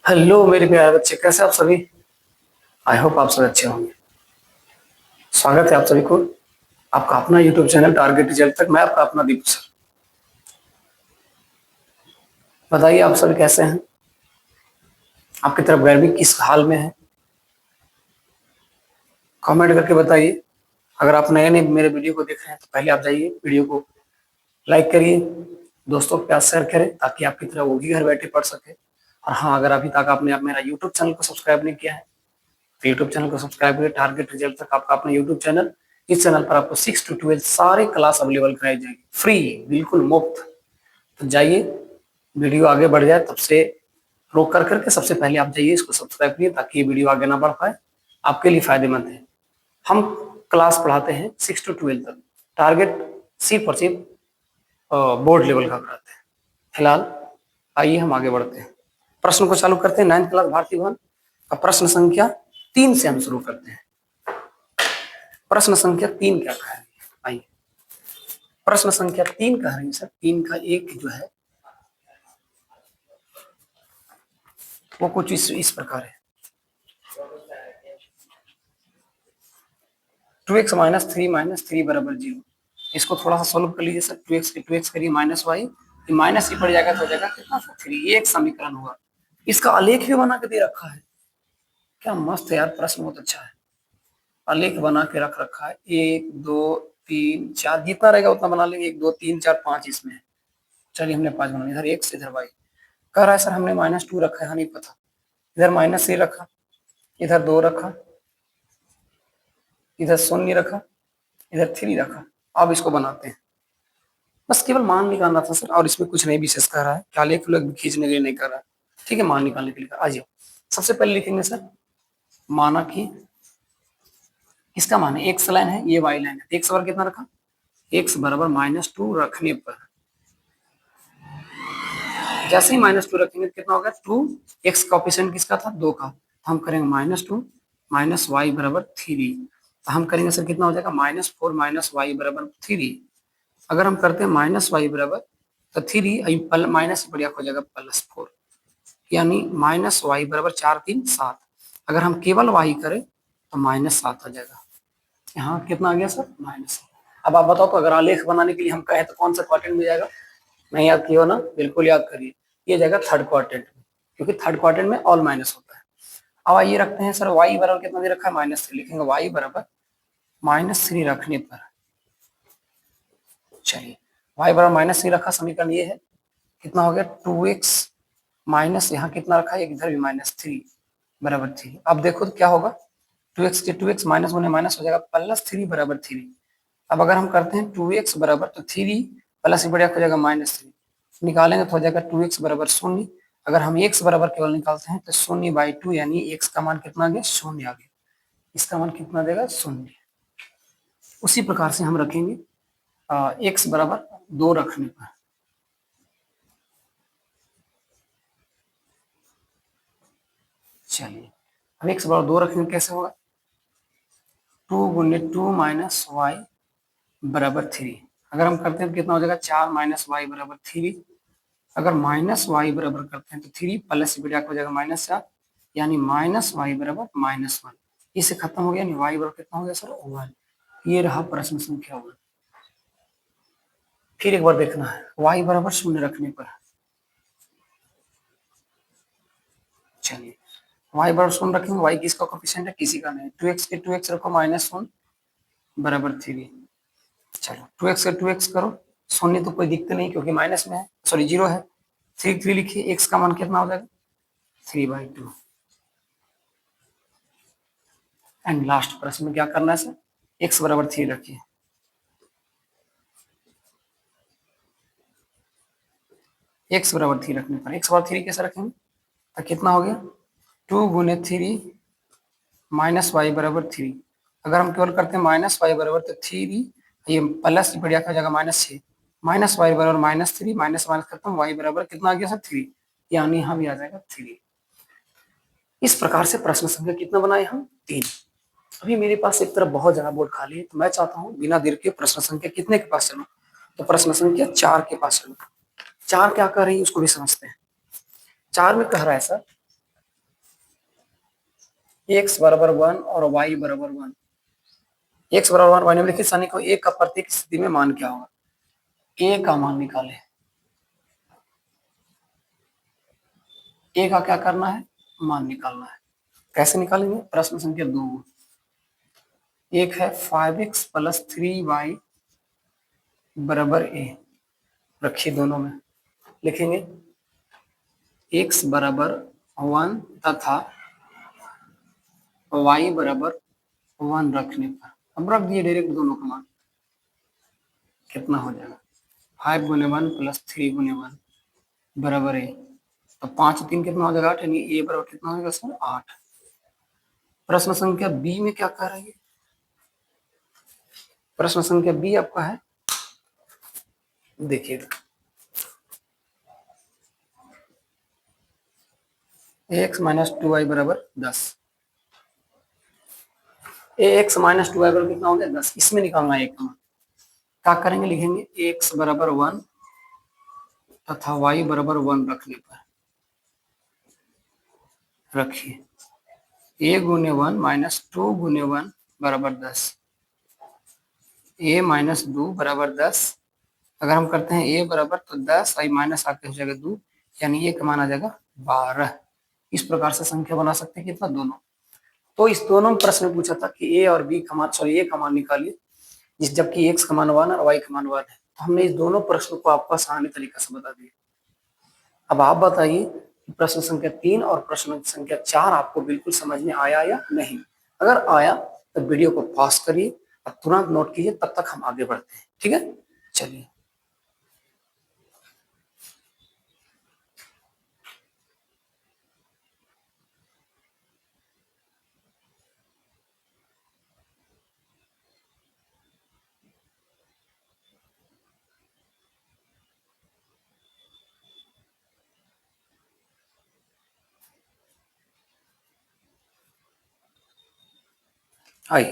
Hello मेरे प्यारे बच्चे, कैसे आप सभी। आई होप आप सब अच्छे होंगे। स्वागत है आप सभी को आपका अपना यूट्यूब चैनल टारगेट रिजल्ट तक। मैं आपका अपना दीपू सर। बताइए आप सभी कैसे हैं। आपकी तरफ गर्मी किस हाल में है, कमेंट करके बताइए। अगर आप नए नए मेरे वीडियो को देख रहे हैं तो पहले आप जाइए वीडियो को लाइक करिए, दोस्तों के पास शेयर करें ताकि आपकी तरह वो भी घर बैठे पढ़ सके। और हाँ, अगर अभी तक आपने मेरा यूट्यूब चैनल को सब्सक्राइब नहीं किया है तो यूट्यूब चैनल को सब्सक्राइब करिए। टारगेट रिजल्ट तक आपका अपना यूट्यूब चैनल। इस चैनल पर आपको 6 to 12 सारे क्लास अवेलेबल कराई जाएगी, फ्री, बिल्कुल मुफ्त। तो जाइए, वीडियो आगे बढ़ जाए तब से रोक कर करके सबसे पहले आप जाइए इसको सब्सक्राइब करिए ताकि ये वीडियो आगे ना बढ़ पाए। आपके लिए फायदेमंद है। हम क्लास पढ़ाते हैं 6 to 12 तक। टारगेट सिर्फ और सिर्फ बोर्ड लेवल का कराते हैं फिलहाल। आइए हम आगे बढ़ते हैं, प्रश्न को चालू करते हैं। 9th क्लास भारतीय भवन का प्रश्न संख्या 3 से हम शुरू करते हैं। प्रश्न संख्या 3 क्या कह रही है, आइए। प्रश्न संख्या 3 कह रही है सर, 3 का एक जो है वो कुछ इस प्रकार है। 2x माइनस थ्री बराबर 0। इसको थोड़ा सा सोल्व कर लीजिए सर। 2x के 2x करिए माइनस वाई, माइनस ही पड़ जाएगा तो हो जाएगा कितना, 3। ये एक समीकरण हुआ। इसका आलेख भी बना के दे रखा है। क्या मस्त है यार, प्रश्न बहुत अच्छा है। आलेख बना के रख रखा है, 1 2 3 4 जितना रहेगा उतना बना लेंगे। 1 2 3 4 5 इसमें है। चलिए हमने 5 बना, इधर 1 से इधर वाई। कह रहा है सर हमने -2 रखा है, नहीं पता। इधर -3 रखा, इधर 2 रखा, इधर 0 रखा, इधर 3 रखा। अब इसको बनाते हैं। बस केवल मान निकालना था सर, और इसमें कुछ नहीं विशेष कर रहा है। क्या लेख लोग खींचने के लिए नहीं कर रहा है, ठीक है। मान निकालने के लिए आ जाओ। सबसे पहले लिखेंगे सर, माना कि इसका मान है एक्स लाइन है, ये वाई लाइन है। एक्स बराबर कितना रखा, एक्स बराबर -2 रखने पर, जैसे ही -2 रखेंगे तो कितना होगा 2। एक्स का ऑप्शन किसका था, 2 का। तो हम करेंगे -2 माइनस वाई बराबर 3। तो हम करेंगे सर कितना हो जाएगा, -4 माइनस वाई बराबर 3। अगर हम करते हैं माइनस वाई बराबर तो 3 माइनस बढ़िया हो जाएगा +4, यानी -y बराबर 4 3 7। अगर हम केवल y करें तो -7 आ जाएगा। यहाँ कितना आ गया सर, -7। अब आप बताओ तो अगर आलेख बनाने के लिए हम कहें तो कौन सा क्वाड्रेंट में जाएगा। नहीं याद किया ना, बिल्कुल याद करिए। ये जाएगा थर्ड क्वाड्रेंट में, क्योंकि थर्ड क्वाड्रेंट में ऑल माइनस होता है। अब आइए रखते हैं सर y बराबर कितना दे रखा है, -3। लिखेंगे y बराबर -3 रखने पर, चलिए y बराबर -3 रखा। समीकरण ये है, कितना हो गया 2x माइनस यहाँ कितना रखा है, इधर भी -3 बराबर 3। अब देखो तो क्या होगा, 2x के 2x माइनस होने माइनस हो जाएगा +3 बराबर 3। अब अगर हम करते हैं 2x बराबर तो 3 प्लस बढ़िया हो जाएगा -3, निकालेंगे तो हो जाएगा 2x बराबर 0। अगर हम x बराबर केवल निकालते हैं तो 0/2, यानी x का मान कितना आ गया, 0 आ गया। इसका मान कितना देगा, 0। उसी प्रकार से हम रखेंगे x बराबर 2 रखने पर, चलिए अब x बराबर 2 रखेंगे कैसे होगा, 2 गुने 2 माइनस वाई बराबर 3। अगर हम करते हैं तो कितना हो जाएगा, 4 माइनस वाई बराबर 3। अगर माइनस वाई बराबर करते हैं तो 3 प्लस बढ़िया हो जाएगा -4, यानी -y बराबर -1। इससे खत्म हो गया, यानी y बराबर कितना हो गया सर, 1। ये रहा प्रश्न संख्या 1। फिर एक बार देखना है, y बराबर 0 रखने पर, चलिए y बराबर 0 रखेंगे। y किसका कोफिशिएंट है, किसी का नहीं। 2x के 2x रखो -1 बराबर 3। चलो 2x का 2x करो, 0 तो कोई दिक्कत नहीं क्योंकि माइनस में है, सॉरी 0 है। 3 लिखिए, x का मान कितना हो जाएगा, 3/2। एंड लास्ट प्रश्न में क्या करना है सर, x बराबर 3 रखिए। x बराबर 3 रखने पर, x बराबर 3 कैसे रखेंगे, तो कितना हो गया, 2 गुने 3 माइनस वाई बराबर 3। अगर हम केवल करते हैं -y बराबर तो 3, ये प्लस बढ़िया हो जाएगा -6, माइनस वाई बराबर -3, माइनस माइनस करता हूँ, y बराबर कितना आ गया सर, 3, यानी यहाँ भी आ जाएगा 3। इस प्रकार से प्रश्न संख्या कितना बनाए हम, 3। अभी मेरे पास एक तरफ बहुत ज्यादा बोर्ड खाली है, तो मैं चाहता हूँ बिना देर के प्रश्न संख्या कितने के पास चलूं, तो प्रश्न संख्या 4 के पास चलूं। 4 क्या कर रही है उसको भी समझते हैं। 4 में कह रहा है सर एक्स बराबर 1 और वाई बराबर 1। एक्स बराबर 1 निम्नलिखित सारणी को ए का प्रत्येक स्थिति में मान क्या होगा? ए का मान निकाले। ए का क्या करना है? मान निकालना है। कैसे निकालेंगे? प्रश्न संख्या 2। एक है 5x प्लस 3y बराबर ए, रखिए दोनों में। लिखेंगे x बराबर 1 तथा y बराबर 1 रखने पर अब रख दिए डायरेक्ट दोनों का मान। कितना हो जाएगा? 5 गुने 1 प्लस 3 गुने 1 बराबर ए। तो 5 3 कितना हो जाएगा? 8, यानी ए बराबर कितना हो जाएगा सर? 8। प्रश्न संख्या बी में क्या कह रही है? प्रश्न संख्या बी आपका है, देखिएगा, एक्स माइनस 2y बराबर 10। एक्स माइनस 2y बराबर कितना हो गया? 10। इसमें निकालना है एक मान। क्या करेंगे? लिखेंगे एक्स बराबर 1 तथा y बराबर 1 रखने पर रखिए ए गुने 1 माइनस 2 गुने 1 बराबर 10। ए माइनस 2 बराबर 10। अगर हम करते हैं ए बराबर तो 10 आई माइनस आके हो जाएगा 2, यानी ए का मान आ जाएगा 12। इस प्रकार से संख्या बना सकते हैं कितना? दोनों। तो इस दोनों में प्रश्न में पूछा था कि ए और बी का मान, सॉरी ए का मान निकालिए, जिस जबकि एक्स का मान 1 और वाई का मान 1 है। तो हमने इस दोनों प्रश्नों को आपको आसानी तरीके से बता दिया। अब आप बताइए प्रश्न संख्या 3 और प्रश्न संख्या 4 आपको बिल्कुल समझ में आया या नहीं? अगर आया तो वीडियो को पॉज करिए और तुरंत नोट कीजिए, तब तक हम आगे बढ़ते हैं। ठीक है, चलिए। आइए,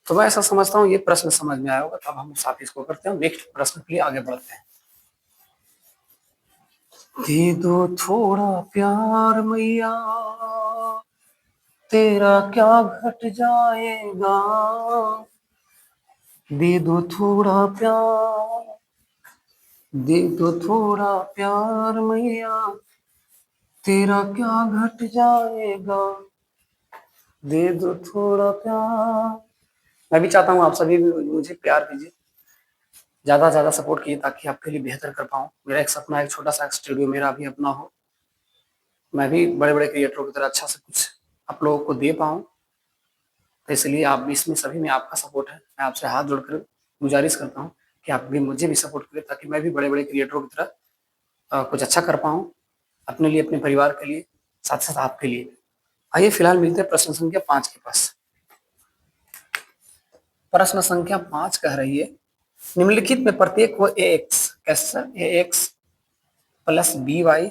तो मैं ऐसा समझता हूँ ये प्रश्न समझ में आया होगा। तो अब हम साथ इसको करते हैं, नेक्स्ट प्रश्न के लिए आगे बढ़ते हैं। दे दो थोड़ा प्यार मैया, तेरा क्या घट जाएगा। दे दो थोड़ा प्यार, दे दो थोड़ा प्यार मैया, तेरा क्या घट जाएगा। दे दो थोड़ा प्यार। मैं भी चाहता हूँ आप सभी भी मुझे प्यार दीजिए, ज्यादा से ज्यादा सपोर्ट कीजिए, ताकि आपके लिए बेहतर कर पाऊँ। मेरा एक सपना है, एक छोटा सा स्टूडियो मेरा भी अपना हो, मैं भी बड़े बड़े क्रिएटरों की तरह अच्छा से कुछ आप लोगों को दे पाऊँ। तो इसलिए आप इसमें सभी में आपका सपोर्ट है। मैं आपसे हाथ जोड़कर गुजारिश करता हूँ कि आप भी मुझे भी सपोर्ट करें, ताकि मैं भी बड़े बड़े क्रिएटरों की तरह कुछ अच्छा कर पाऊँ अपने लिए, अपने परिवार के लिए, साथ साथ आपके लिए। आइए फिलहाल मिलते हैं प्रश्न संख्या 5 के पास। प्रश्न संख्या 5 कह रही है निम्नलिखित में प्रत्येक को ए एक्स, कैसे sir? A X plus B Y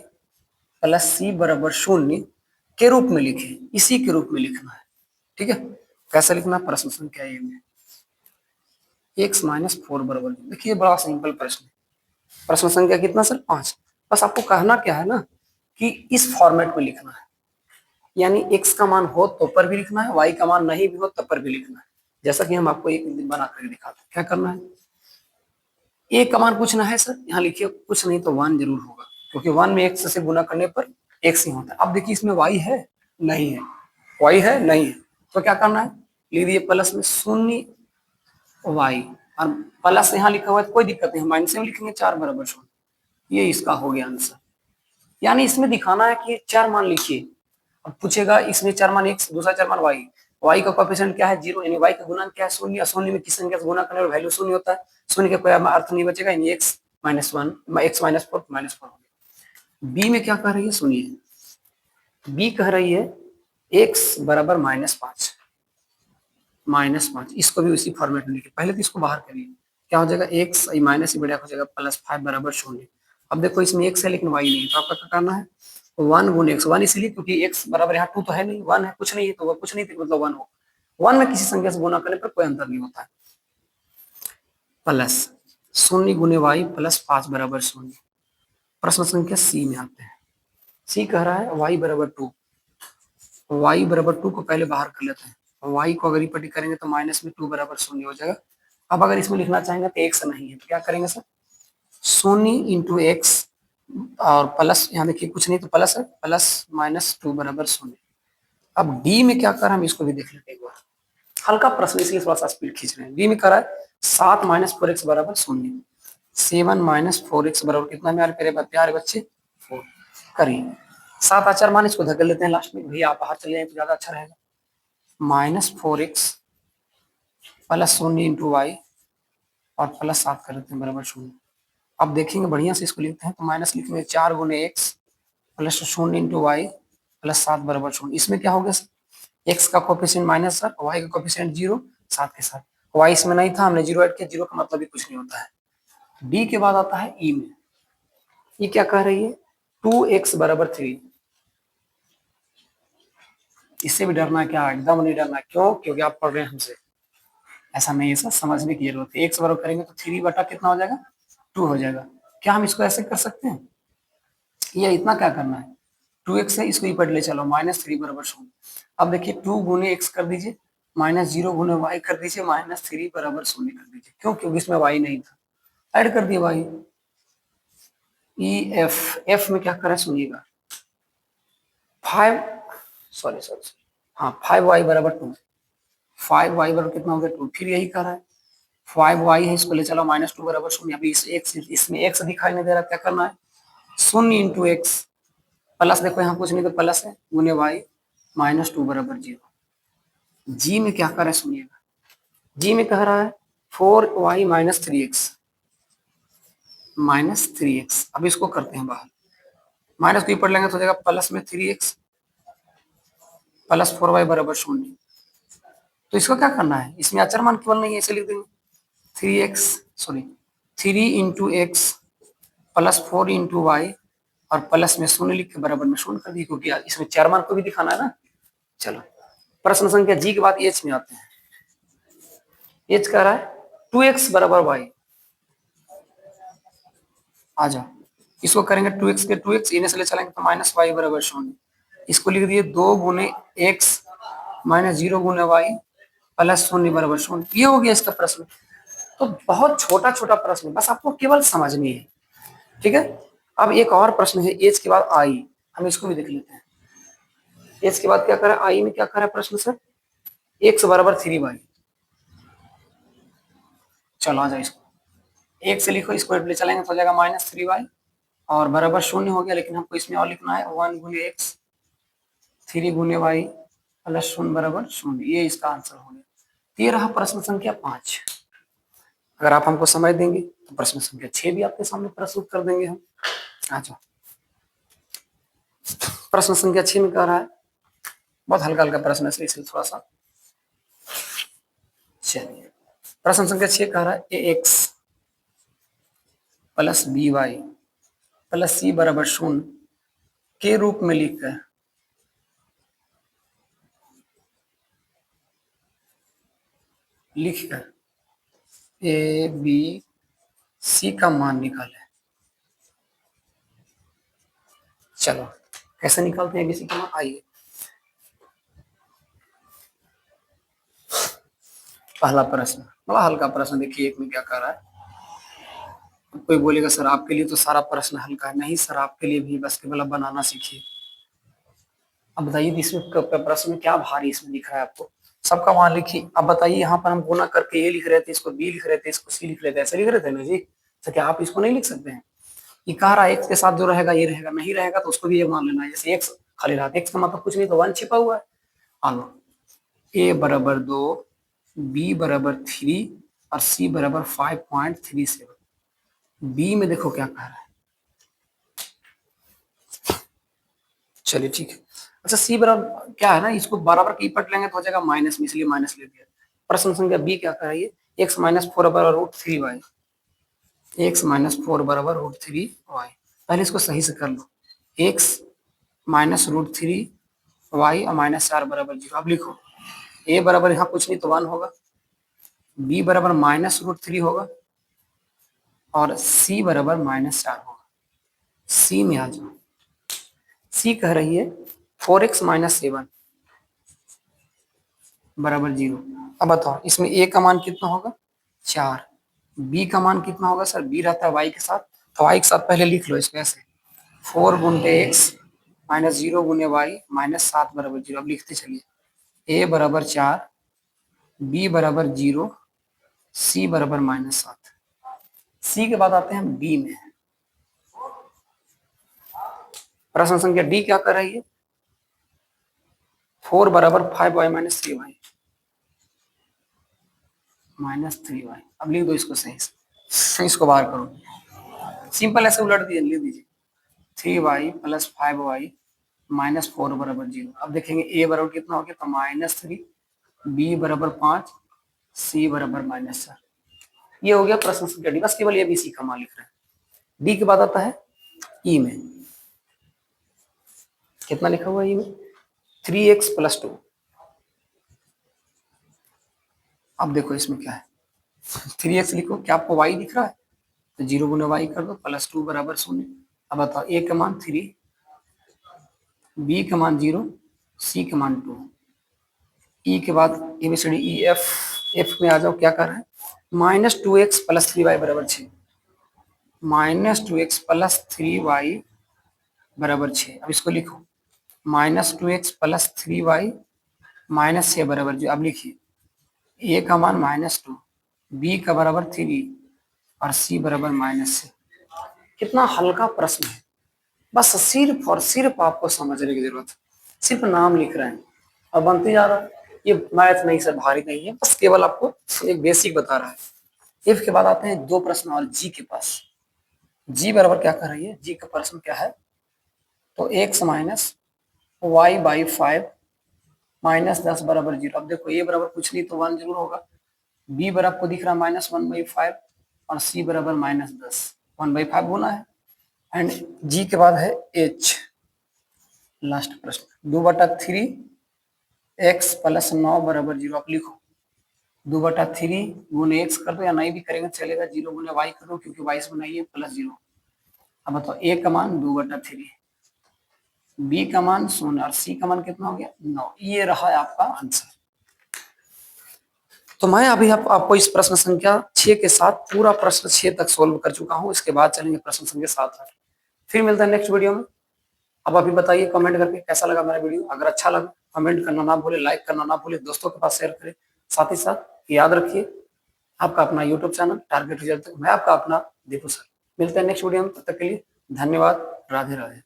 plus C बराबर 0 के रूप में लिखे। इसी के रूप में लिखना है। ठीक है, कैसे लिखना? प्रश्न संख्या ए में एक्स माइनस 4 बराबर, देखिए बड़ा सिंपल प्रश्न। प्रश्न संख्या कितना सर? 5। बस आपको कहना क्या है ना, कि इस फॉर्मेट में लिखना है, यानी x का मान हो तो पर भी लिखना है, y का मान नहीं भी हो तब पर भी लिखना है। जैसा कि हम आपको एक दिन बना कर दिखाते हैं। क्या करना है? a का मान पूछना है सर, यहाँ लिखिए कुछ नहीं तो 1 जरूर होगा, क्योंकि 1 में x से गुना करने पर x ही होता है। अब देखिए इसमें y है नहीं है, y है नहीं है, तो क्या करना है? लिख दिए प्लस में 0 y, और प्लस यहाँ लिखा हुआ है कोई दिक्कत नहीं, माइनस में लिखेंगे 4 बराबर 0। ये इसका हो गया आंसर। यानी इसमें दिखाना है कि 4 मान लिखिए। अब पूछेगा इसमें 4 मान x, दूसरा 4 मान y, y का कोएफिशिएंट क्या है? 0, यानी y का गुणन क्या है? 0। 0 में किस संख्या से गुणा करने पर वैल्यू 0 होता है? 0 का कोई अर्थ नहीं बचेगा, यानी x minus 1, x minus 4 minus 4 हो गया। बी में क्या कह रही है सुनिए, बी कह रही है x बराबर -5, -5। इसको भी उसी फॉर्मेट में लिखिए। पहले तो इसको बाहर करिए, क्या हो जाएगा? x माइनस बढ़िया हो जाएगा +5 बराबर 0। अब देखो इसमें x है लेकिन y नहीं है, तो आपका क्या करना है? 1 गुने x, 1 इसलिए क्योंकि x बराबर यहाँ 2 तो है नहीं, 1 है, कुछ नहीं है, तो वह कुछ नहीं थी, मतलब 1 हो। 1 में किसी संख्या से गुना करने पर कोई अंतर नहीं होता है। प्लस 0 गुने y प्लस 5 बराबर 0। प्रश्न संख्या सी में आते हैं। सी कह रहा है y बराबर 2, y बराबर 2 को पहले बाहर कर लेते हैं, y को अगर ये पट्टी करेंगे तो माइनस में 2 बराबर 0 हो जाएगा। अब अगर इसमें लिखना चाहेंगे तो x नहीं है तो क्या करेंगे सर, 0 इंटू एक्स और प्लस, यहाँ देखिए कुछ नहीं तो प्लस है, प्लस माइनस 2 बराबर 0। अब डी में क्या कर रहा है हम इसको भी देख लेते हैं एक बार, हल्का प्रश्न इसलिए थोड़ा सा स्पीड खींच रहे हैं। डी में कर रहा है 7 माइनस 4x बराबर 0, 7 माइनस 4x बराबर कितना प्यारे बच्चे 4। करिए 7 आचार मान इसको धकेल लेते हैं लास्ट में, भैया आप बाहर चले जाए तो ज्यादा अच्छा रहेगा। Minus 4x plus 0 into y और प्लस 7 कर लेते हैं बराबर 0। अब देखेंगे बढ़िया से इसको लिखते हैं तो माइनस लिखेंगे 4 गुने x plus 0 into y plus 7 बराबर 0। इसमें क्या हो गया सर, एक्स का कोफिशिएंट माइनस सर, वाई का कोफिशिएंट 0 साथ के साथ, वाई इसमें नहीं था हमने 0 ऐड किया, 0 का मतलब भी कुछ नहीं होता है। डी के बाद आता है ई में, ये क्या कह रही है 2x बराबर 3। इससे भी डरना क्या, एकदम नहीं डरना, क्यों, क्योंकि आप पढ़ रहे हैं हमसे, ऐसा नहीं है सर, समझने की जरूरत है। एक्स बराबर करेंगे तो 3 बटा कितना हो जाएगा 2 हो जाएगा। क्या हम इसको ऐसे कर सकते हैं, ये इतना क्या करना है 2x है, इसको ऊपर ले चलो माइनस 3 बराबर 0। अब देखिए 2 गुने एक्स कर दीजिए, माइनस 0 गुने वाई कर दीजिए, माइनस 3 बराबर 0 कर दीजिए। क्यों, क्योंकि इसमें वाई नहीं था, ऐड कर दिए वाई। ई एफ में क्या करें सुनिएगा, 5 सॉरी सॉरी हाँ 5y बराबर 2, 5y बराबर कितना हो गया 2, फिर यही कर रहा है 5y है, इसको ले चलो माइनस 2 बराबर 0। अभी इस एक्स, इसमें एक्स दिखाई नहीं दे रहा, क्या करना है 0 इंटू एक्स प्लस, देखो यहाँ कुछ नहीं तो प्लस है, गुने वाई माइनस 2 बराबर 0। जी में क्या कर रहा है सुनिएगा, जी में कह रहा है 4y minus 3x, minus 3x। अब इसको करते हैं बाहर, माइनस को ऊपर लेंगे तो हो जाएगा प्लस में 3x प्लस 4y बराबर 0। तो इसको क्या करना है, इसमें अचर मान केवल नहीं है, इसे लिख देंगे 3x sorry 3 into x plus 4 into y और प्लस में 0 लिख के बराबर में 0 कर दी, क्योंकि इसमें 4 मान को भी दिखाना है ना। चलो प्रश्न संख्या जी के बाद एच में आते हैं। एच कह रहा है 2x बराबर वाई, आ जाओ इसको करेंगे 2x के 2x इन्हें से ले चलेंगे तो माइनस वाई बराबर 0। इसको लिख दिए 2 गुने एक्स माइनस 0 गुने वाई प्लस 0 बराबर 0। ये हो गया इसका प्रश्न। तो बहुत छोटा छोटा प्रश्न, बस आपको केवल समझनी है, ठीक है। अब एक और प्रश्न है एच के बाद आई, हम इसको भी देख लेते हैं। एच के बाद क्या करा, आई में क्या करा प्रश्न सर, एक्स बराबर 3y। चलो आ जाओ इसको एक से लिखो, इसको ले चलेंगे तो हो जाएगा माइनस 3y और बराबर 0 हो गया, लेकिन हमको इसमें और लिखना है 1 गुने एक्स 3 गुने वाई प्लस 0 बराबर 0। ये इसका आंसर हो गया। ये रहा प्रश्न संख्या 5। अगर आप हमको समय देंगे तो प्रश्न संख्या 6 भी आपके सामने प्रस्तुत कर देंगे हम। आ जाओ प्रश्न संख्या 6 में कह रहा है, बहुत हल्का हल्का प्रश्न है इसलिए थोड़ा सा, चलिए प्रश्न संख्या 6 कह रहा है A X plus B Y plus C बराबर 0 के रूप में लिखकर ए बी सी का मान निकाले। चलो कैसे निकालते हैं एबीसी का मान, आइए। पहला प्रश्न बड़ा हल्का प्रश्न, देखिए एक में क्या कर रहा है। कोई बोलेगा सर आपके लिए तो सारा प्रश्न हल्का है, नहीं सर आपके लिए भी बस केवल बनाना सीखिए। अब बताइए इसमें प्रश्न में क्या भारी इसमें दिख रहा है आपको, सबका मान लिखिए। अब बताइए यहाँ पर हम गुना करके ए लिख रहे थे, इसको बी लिख रहे थे, इसको सी लिख रहे थे, ऐसे लिख रहे थे ना जी। तो क्या आप इसको नहीं लिख सकते हैं, ये कह रहा है एक्स के साथ जो रहेगा ये रहेगा, नहीं रहेगा तो उसको भी ये मान लेना है। जैसे एक्स खाली रहा, एक्स का मतलब कुछ नहीं तो 1 छिपा हुआ है। आलो ए बराबर 2 बी बराबर 3 और सी बराबर 5.37। बी में देखो क्या कह रहा है, चलिए ठीक है। अच्छा सी बराबर क्या है ना, इसको बराबर की पट लेंगे तो हो जाएगा माइनस में, इसलिए माइनस ले दिया। प्रश्न संख्या बी क्या कह रही है, एक्स माइनस 4 बराबर रूट 3 वाई, एक्स माइनस 4 बराबर रूट 3 वाई। पहले इसको सही से कर लो, एक्स माइनस रूट 3 वाई और माइनस 4 बराबर 0। अब लिखो ए बराबर यहाँ कुछ नहीं तो 1 होगा, बी बराबर माइनस रूट 3 होगा और सी बराबर माइनस 4 होगा। सी में आ जाओ, सी कह रही है 4x माइनस 7 बराबर 0। अब बताओ इसमें a का मान कितना होगा 4, b का मान कितना होगा सर, b रहता है y के साथ, तो y के साथ पहले लिख लो इसको ऐसे 4 गुने x माइनस 0 गुने वाई माइनस 7 बराबर 0। अब लिखते चलिए a बराबर 4, b बराबर 0, c बराबर माइनस 7। c के बाद आते हैं b में। प्रश्न संख्या डी क्या कर रही है, 4 बराबर 5y minus 3y minus 3y। अब लिख दो इसको सही से, इसको बाहर करो, सिंपल ऐसे उलट दीजिए, लिख दीजिए 3y प्लस 5y माइनस 4 बराबर 0। अब देखेंगे a बराबर कितना हो गया, तो माइनस 3, b बराबर 5, c बराबर माइनस 4। ये हो गया प्रश्न संख्या डी, बस केवल ए बी सी का मान लिख रहे हैं। डी के बाद आता है ई में, कितना लिखा हुआ है ई में 3x प्लस 2। अब देखो इसमें क्या है 3x लिखो, क्या आपको y दिख रहा है, तो 0 गुने y कर दो, प्लस 2 बराबर 0। अब बताओ a का मान 3, b का मान 0, c का मान 2। ई के बाद एबीसीडी ई एफ में आ जाओ, क्या कर रहा है माइनस 2x प्लस 3y बराबर 6, माइनस 2x प्लस 3y बराबर 6। अब इसको लिखो minus 2x plus 3y minus 6 बराबर 0। अब लिखिए a का मान -2, b का बराबर 3 और c बराबर -6। कितना हल्का प्रश्न है, बस सिर्फ और सिर्फ आपको समझने की जरूरत है, सिर्फ नाम लिख रहे हैं और बनते जा रहा है। ये मैथ नहीं सर, भारी नहीं है, बस केवल आपको एक बेसिक बता रहा है। इफ के बाद आते हैं दो प्रश्न और जी के पास। जी बराबर क्या कर रही है, जी का प्रश्न क्या है, तो x minus y by 5 minus 10 बराबर 0। अब देखो a बराबर कुछ नहीं तो 1 जरूर होगा, b बराबर को दिख रहा है -1/5 और c बराबर -10, 1/5 होना है। एंड जी के बाद है h, लास्ट प्रश्न 2/3 x प्लस 9 बराबर 0। आप लिखो 2/3 गुने x कर दो, या नहीं भी करेंगे चलेगा, 0 गुने y कर दो क्योंकि y से बनाइए प्लस 0। अब बताओ a का मान 2/3, b का मान 0 और c का मान कितना हो गया 9। ये रहा है आपका आंसर। तो मैं अभी आपको इस प्रश्न संख्या 6 के साथ पूरा प्रश्न 6 तक सोल्व कर चुका हूं। इसके बाद चलेंगे प्रश्न संख्या 7 तक। फिर मिलता है नेक्स्ट वीडियो में। अब अभी बताइए कमेंट करके कैसा लगा मेरा वीडियो। अगर अच्छा लगा कमेंट करना ना भूले, लाइक करना ना भूले, दोस्तों के पास शेयर करें। साथ ही साथ याद रखिए आपका अपना यूट्यूब चैनल टारगेट रिजल्ट तक, मैं आपका अपना दीपू सर। मिलते हैं नेक्स्ट वीडियो में, तब तक के लिए धन्यवाद, राधे राधे।